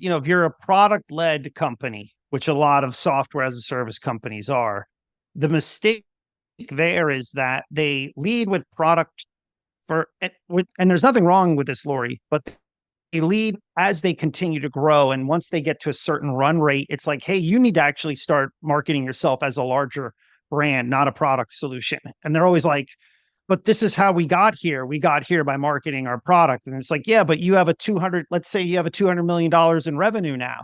if you're a product led company, which a lot of software as a service companies are, the mistake there is that they lead with product and there's nothing wrong with this, Lori, but they lead as they continue to grow. And once they get to a certain run rate, it's like, hey, you need to actually start marketing yourself as a larger brand, not a product solution. And they're always like, but this is how we got here. We got here by marketing our product. And it's like, yeah, but you have let's say you have a $200 million in revenue now.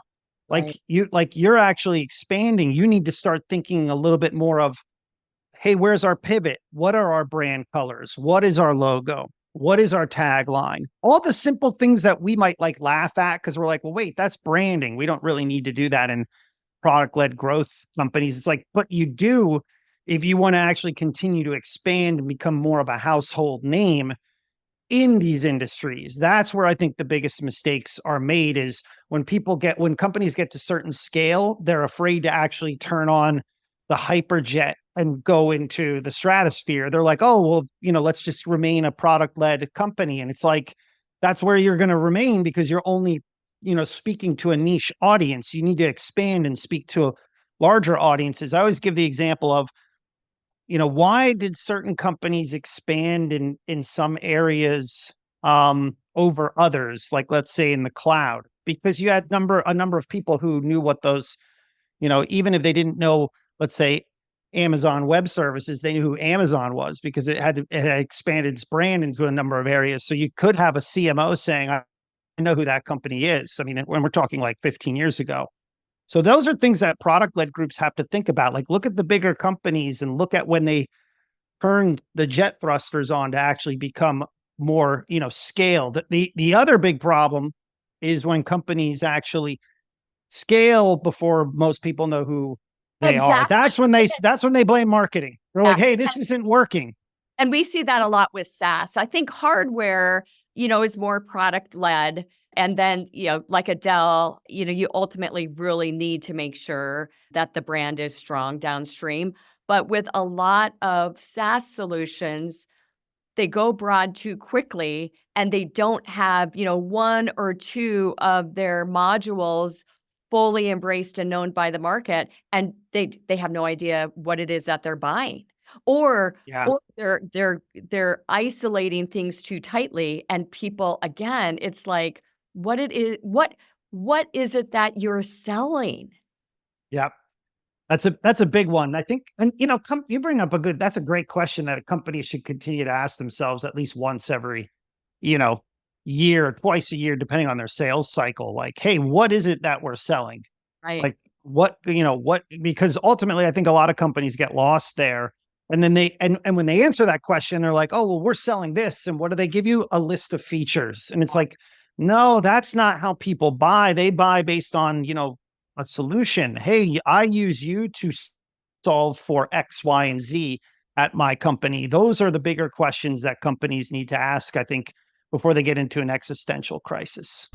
Right. You're actually expanding. You need to start thinking a little bit more of, hey, where's our pivot? What are our brand colors? What is our logo? What is our tagline? All the simple things that we might like laugh at because we're like, well, wait, that's branding. We don't really need to do that in product-led growth companies. It's like, but you do if you want to actually continue to expand and become more of a household name in these industries. That's where I think the biggest mistakes are made is when companies get to certain scale, they're afraid to actually turn on the hyperjet and go into the stratosphere. They're like, oh, well, let's just remain a product-led company. And it's like, that's where you're going to remain because you're only, speaking to a niche audience. You need to expand and speak to larger audiences. I always give the example of, why did certain companies expand in some areas over others? Like, let's say in the cloud, because you had a number of people who knew what those, even if they didn't know, let's say Amazon Web Services, they knew who Amazon was because it had expanded its brand into a number of areas. So you could have a CMO saying, I know who that company is. I mean, when we're talking like 15 years ago. So those are things that product-led groups have to think about. Like, look at the bigger companies and look at when they turned the jet thrusters on to actually become more, scaled. The other big problem is when companies actually scale before most people know who they are. That's when they blame marketing. They're like, hey, this isn't working. And we see that a lot with SaaS. I think hardware, is more product led. And then, like Adele, you ultimately really need to make sure that the brand is strong downstream. But with a lot of SaaS solutions, they go broad too quickly and they don't have, one or two of their modules fully embraced and known by the market. And they have no idea what it is that they're buying. Or they're isolating things too tightly. And people, again, it's like, what is it that you're selling? Yeah. That's a big one. I think, and you bring up that's a great question that a company should continue to ask themselves at least once every, year, twice a year, depending on their sales cycle. Like, hey, what is it that we're selling? Right. Like because ultimately I think a lot of companies get lost there. And then and when they answer that question, they're like, oh, well, we're selling this. And what do they give you? A list of features. And it's like, no, that's not how people buy. They buy based on, a solution. Hey, I use you to solve for X, Y, and Z at my company. Those are the bigger questions that companies need to ask, I think, before they get into an existential crisis.